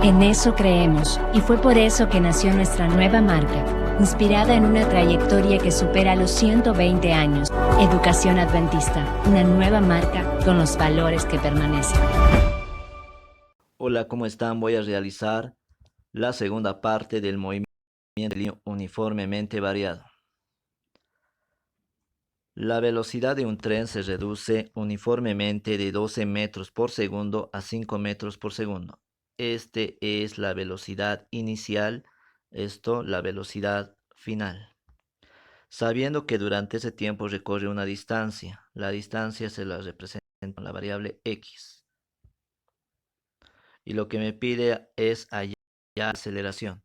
En eso creemos, y fue por eso que nació nuestra nueva marca, inspirada en una trayectoria que supera los 120 años. Educación Adventista, una nueva marca con los valores que permanecen. Hola, ¿cómo están? Voy a realizar la segunda parte del movimiento uniformemente variado. La velocidad de un tren se reduce uniformemente de 12 metros por segundo a 5 metros por segundo. Este es la velocidad inicial, la velocidad final. Sabiendo que durante ese tiempo recorre una distancia, la distancia se la representa con la variable x. Y lo que me pide es hallar la aceleración.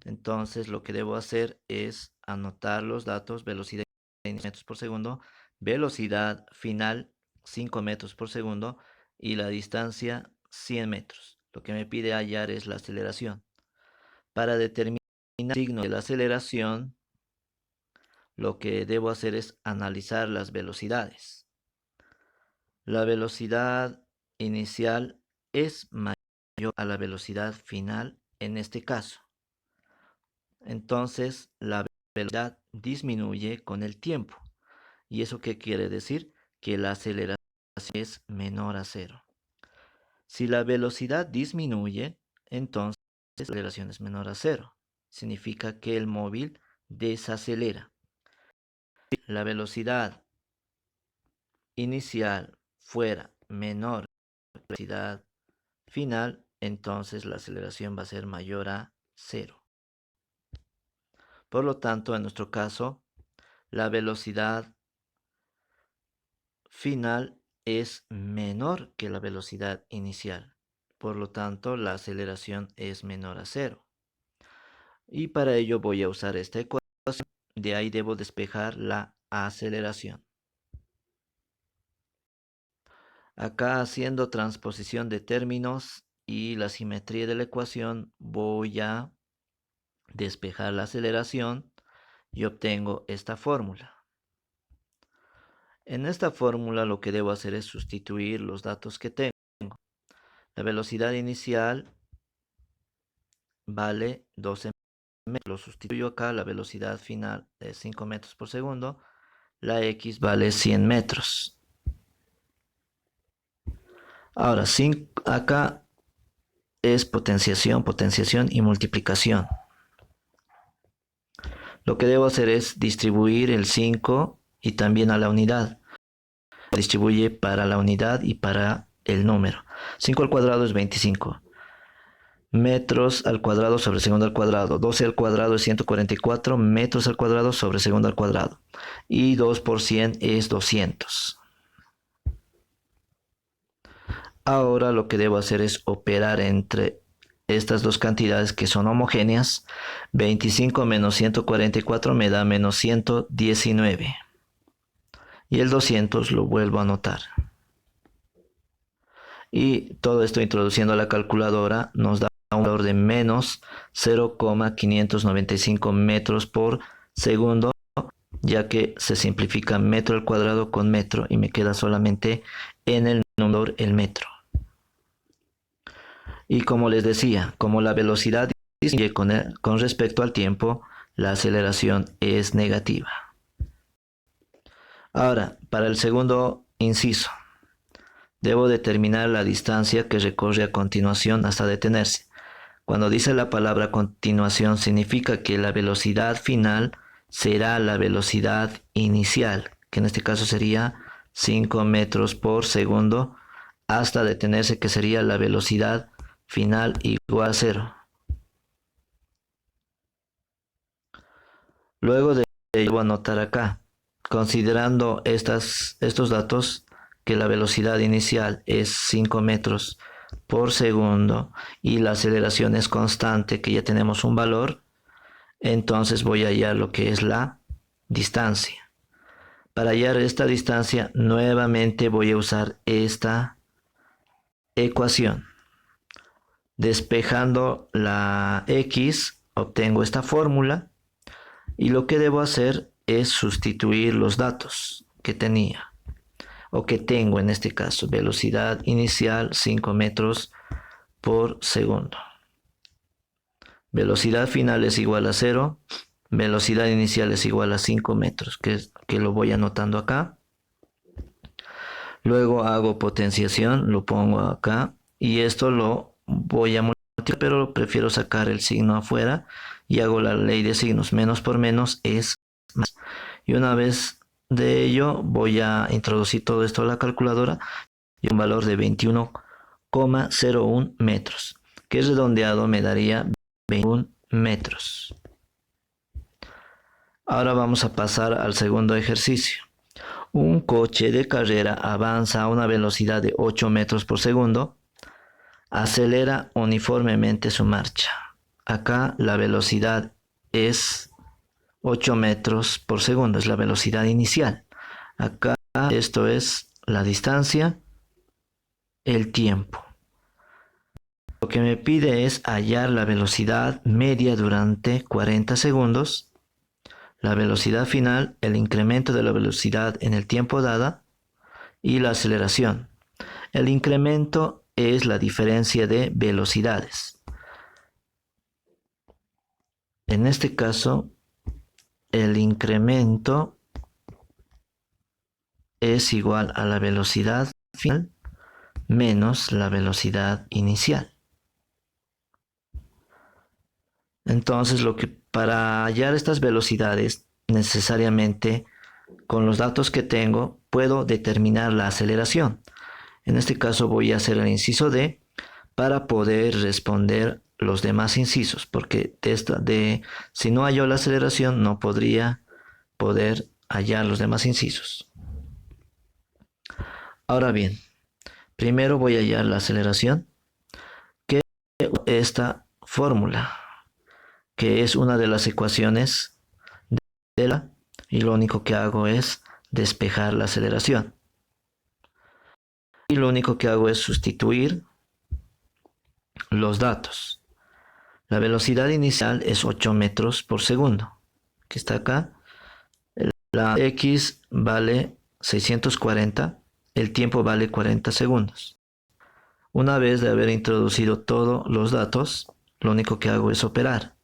Entonces lo que debo hacer es anotar los datos: velocidad en metros por segundo, velocidad final 5 metros por segundo y la distancia 100 metros. Lo que me pide hallar es la aceleración. Para determinar el signo de la aceleración, lo que debo hacer es analizar las velocidades. La velocidad inicial es mayor a la velocidad final en este caso. Entonces la velocidad disminuye con el tiempo. ¿Y eso qué quiere decir? Que la aceleración es menor a cero. Si la velocidad disminuye, entonces la aceleración es menor a cero. Significa que el móvil desacelera. Si la velocidad inicial fuera menor a la velocidad final, entonces la aceleración va a ser mayor a cero. Por lo tanto, en nuestro caso, la velocidad final es menor que la velocidad inicial. Por lo tanto, la aceleración es menor a cero. Y para ello voy a usar esta ecuación. De ahí debo despejar la aceleración. Acá, haciendo transposición de términos y la simetría de la ecuación, voy a despejar la aceleración y obtengo esta fórmula. En esta fórmula lo que debo hacer es sustituir los datos que tengo. La velocidad inicial vale 12 metros. Lo sustituyo acá. La velocidad final es 5 metros por segundo. La X vale 100 metros. Ahora, acá es potenciación y multiplicación. Lo que debo hacer es distribuir el 5 y también a la unidad. Distribuye para la unidad y para el número. 5 al cuadrado es 25. Metros al cuadrado sobre segundo al cuadrado. 12 al cuadrado es 144 metros al cuadrado sobre segundo al cuadrado. Y 2 por 100 es 200. Ahora lo que debo hacer es operar entre estas dos cantidades que son homogéneas. 25 menos 144 me da menos 119. Y el 200 lo vuelvo a anotar. Y todo esto introduciendo a la calculadora nos da un valor de menos 0,595 metros por segundo, ya que se simplifica metro al cuadrado con metro y me queda solamente en el numerador el metro. Y como les decía, como la velocidad disminuye con respecto al tiempo, la aceleración es negativa. Ahora, para el segundo inciso, debo determinar la distancia que recorre a continuación hasta detenerse. Cuando dice la palabra continuación, significa que la velocidad final será la velocidad inicial, que en este caso sería 5 metros por segundo, hasta detenerse, que sería la velocidad final igual a cero. Luego de ello, voy a anotar acá, considerando estos datos, que la velocidad inicial es 5 metros por segundo y la aceleración es constante, que ya tenemos un valor, entonces voy a hallar lo que es la distancia. Para hallar esta distancia, nuevamente voy a usar esta ecuación. Despejando la X, obtengo esta fórmula y lo que debo hacer es sustituir los datos que tenía o que tengo en este caso. Velocidad inicial 5 metros por segundo. Velocidad final es igual a 0. Velocidad inicial es igual a 5 metros, que lo voy anotando acá. Luego hago potenciación, lo pongo acá. Y esto lo voy a multiplicar, pero prefiero sacar el signo afuera. Y hago la ley de signos. Menos por menos es más. Y una vez de ello, voy a introducir todo esto a la calculadora. Y un valor de 21,01 metros. Que redondeado me daría 21 metros. Ahora vamos a pasar al segundo ejercicio. Un coche de carrera avanza a una velocidad de 8 metros por segundo. Acelera uniformemente su marcha. Acá la velocidad es 8 metros por segundo, es la velocidad inicial. Acá esto es la distancia, el tiempo. Lo que me pide es hallar la velocidad media durante 40 segundos, la velocidad final, el incremento de la velocidad en el tiempo dada y la aceleración. El incremento es la diferencia de velocidades. En este caso, el incremento es igual a la velocidad final menos la velocidad inicial. Entonces, para hallar estas velocidades, necesariamente con los datos que tengo, puedo determinar la aceleración. En este caso voy a hacer el inciso D para poder responder los demás incisos, porque si no hallo la aceleración, no podría poder hallar los demás incisos. Ahora bien, primero voy a hallar la aceleración, que es esta fórmula, que es una de las ecuaciones y lo único que hago es despejar la aceleración. Y lo único que hago es sustituir los datos. La velocidad inicial es 8 metros por segundo, que está acá. La X vale 640, el tiempo vale 40 segundos. Una vez de haber introducido todos los datos, lo único que hago es operar.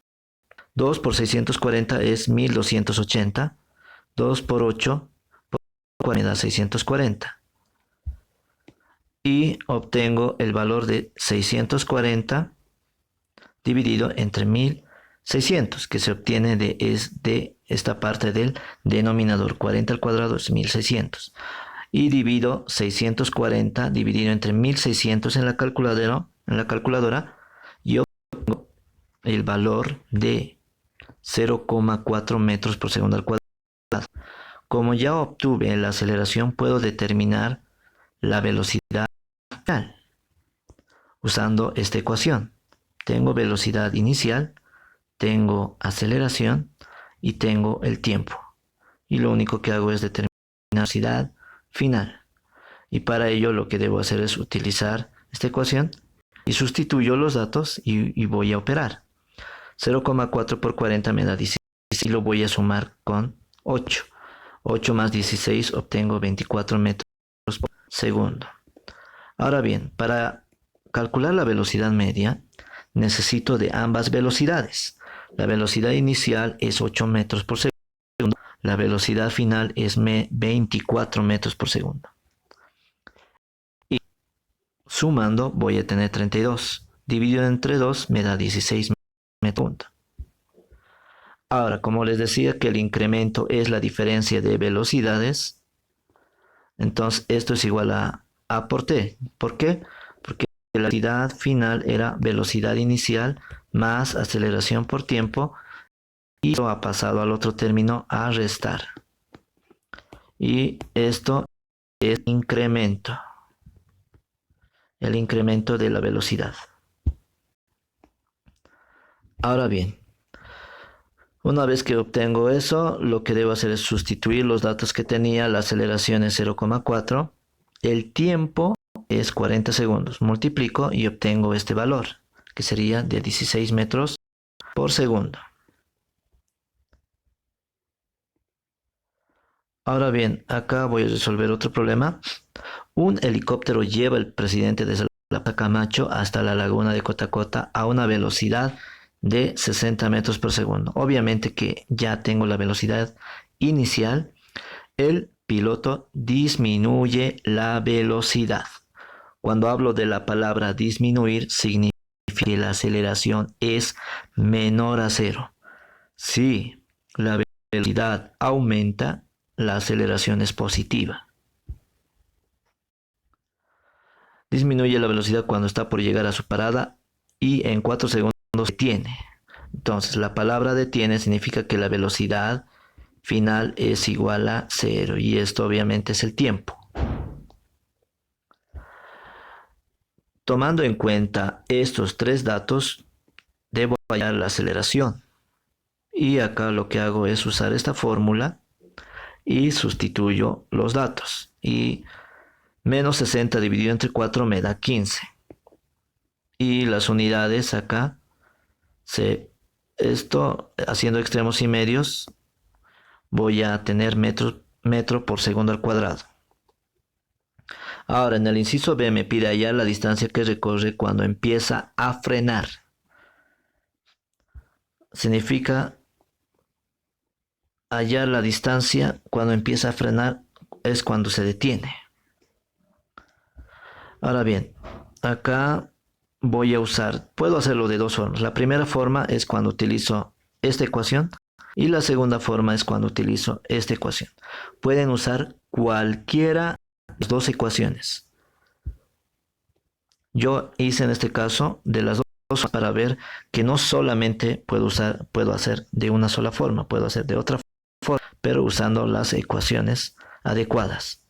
2 por 640 es 1280. 2 por 8 me da 640. Y obtengo el valor de 640 dividido entre 1600, que se obtiene de esta parte del denominador. 40 al cuadrado es 1600. Y divido 640 dividido entre 1600 en la calculadora y obtengo el valor de 0,4 metros por segundo al cuadrado. Como ya obtuve la aceleración, puedo determinar la velocidad final usando esta ecuación. Tengo velocidad inicial, tengo aceleración y tengo el tiempo. Y lo único que hago es determinar la velocidad final. Y para ello lo que debo hacer es utilizar esta ecuación y sustituyo los datos y voy a operar. 0,4 por 40 me da 16 y lo voy a sumar con 8. 8 más 16 obtengo 24 metros por segundo. Ahora bien, para calcular la velocidad media, necesito de ambas velocidades. La velocidad inicial es 8 metros por segundo. La velocidad final es 24 metros por segundo. Y sumando voy a tener 32. Dividido entre 2 me da 16 metros. Ahora, como les decía que el incremento es la diferencia de velocidades, entonces esto es igual a A por T. ¿Por qué? Porque la velocidad final era velocidad inicial más aceleración por tiempo y esto ha pasado al otro término a restar. Y esto es incremento. El incremento de la velocidad. Ahora bien, una vez que obtengo eso, lo que debo hacer es sustituir los datos que tenía. La aceleración es 0,4. El tiempo es 40 segundos. Multiplico y obtengo este valor, que sería de 16 metros por segundo. Ahora bien, acá voy a resolver otro problema. Un helicóptero lleva al presidente desde la Plaza Camacho hasta la laguna de Cotacota a una velocidad de 60 metros por segundo. Obviamente que ya tengo la velocidad inicial. El piloto disminuye la velocidad. Cuando hablo de la palabra disminuir, significa que la aceleración es menor a cero. Si la velocidad aumenta, la aceleración es positiva. Disminuye la velocidad cuando está por llegar a su parada y en 4 segundos detiene. Entonces, la palabra detiene significa que la velocidad final es igual a 0 y esto obviamente es el tiempo. Tomando en cuenta estos tres datos, debo hallar la aceleración. Y acá lo que hago es usar esta fórmula y sustituyo los datos. Y menos 60 dividido entre 4 me da 15. Y las unidades acá, esto haciendo extremos y medios, voy a tener metro por segundo al cuadrado. Ahora en el inciso B me pide hallar la distancia que recorre cuando empieza a frenar. Significa hallar la distancia cuando empieza a frenar es cuando se detiene. Ahora bien, acá voy a usar, puedo hacerlo de dos formas. La primera forma es cuando utilizo esta ecuación y la segunda forma es cuando utilizo esta ecuación. Pueden usar cualquiera de las dos ecuaciones. Yo hice en este caso de las dos para ver que no solamente puedo hacer de una sola forma, puedo hacer de otra forma, pero usando las ecuaciones adecuadas.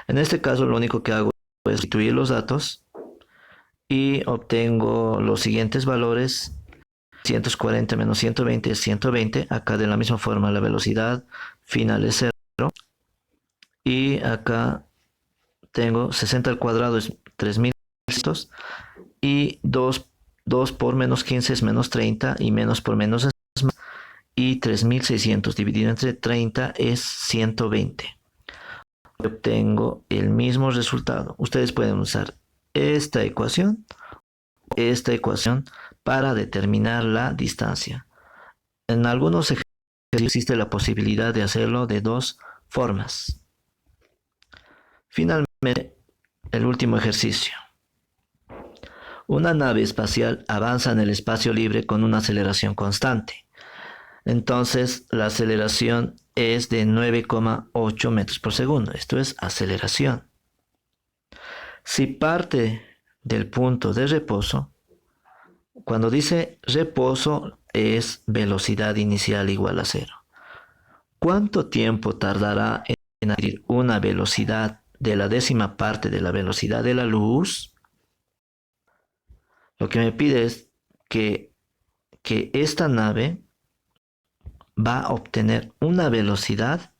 En este caso lo único que hago es sustituir los datos y obtengo los siguientes valores. 140 menos 120 es 120. Acá de la misma forma la velocidad final es 0. Y acá tengo 60 al cuadrado es 3600. Y 2 por menos 15 es menos 30. Y menos por menos es más. Y 3600 dividido entre 30 es 120. Obtengo el mismo resultado. Ustedes pueden usar esta ecuación para determinar la distancia. En algunos ejercicios existe la posibilidad de hacerlo de dos formas. Finalmente, el último ejercicio. Una nave espacial avanza en el espacio libre con una aceleración constante. Entonces, la aceleración es de 9,8 metros por segundo. Esto es aceleración. Si parte del punto de reposo, cuando dice reposo es velocidad inicial igual a 0. ¿Cuánto tiempo tardará en adquirir una velocidad de la décima parte de la velocidad de la luz? Lo que me pide es que esta nave va a obtener una velocidad,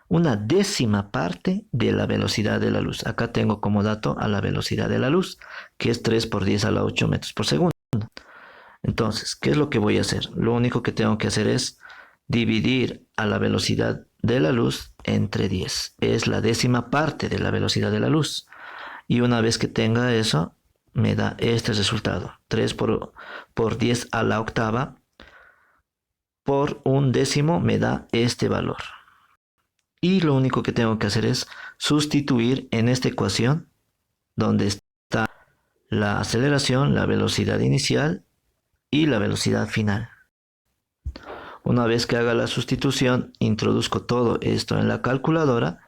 una décima parte de la velocidad de la luz. Acá tengo como dato a la velocidad de la luz, que es 3 por 10 a la 8 metros por segundo. Entonces, ¿qué es lo que voy a hacer? Lo único que tengo que hacer es dividir a la velocidad de la luz entre 10. Es la décima parte de la velocidad de la luz. Y una vez que tenga eso, me da este resultado. 3 por 10 a la octava por un décimo me da este valor. Y lo único que tengo que hacer es sustituir en esta ecuación donde está la aceleración, la velocidad inicial y la velocidad final. Una vez que haga la sustitución, introduzco todo esto en la calculadora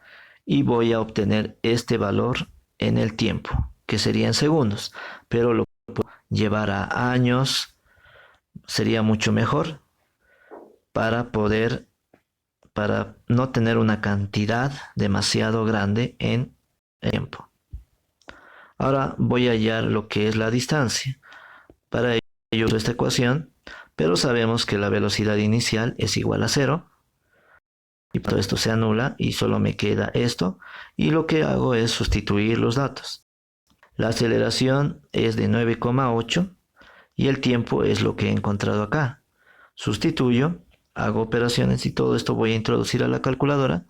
y voy a obtener este valor en el tiempo, que sería en segundos, pero lo puedo llevar a años, sería mucho mejor para no tener una cantidad demasiado grande en el tiempo. Ahora voy a hallar lo que es la distancia. Para ello uso esta ecuación, pero sabemos que la velocidad inicial es igual a 0. Y todo esto se anula y solo me queda esto. Y lo que hago es sustituir los datos. La aceleración es de 9,8 y el tiempo es lo que he encontrado acá. Sustituyo, hago operaciones y todo esto voy a introducir a la calculadora.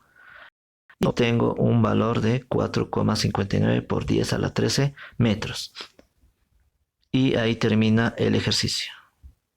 Y obtengo un valor de 4,59 por 10 a la 13 metros. Y ahí termina el ejercicio.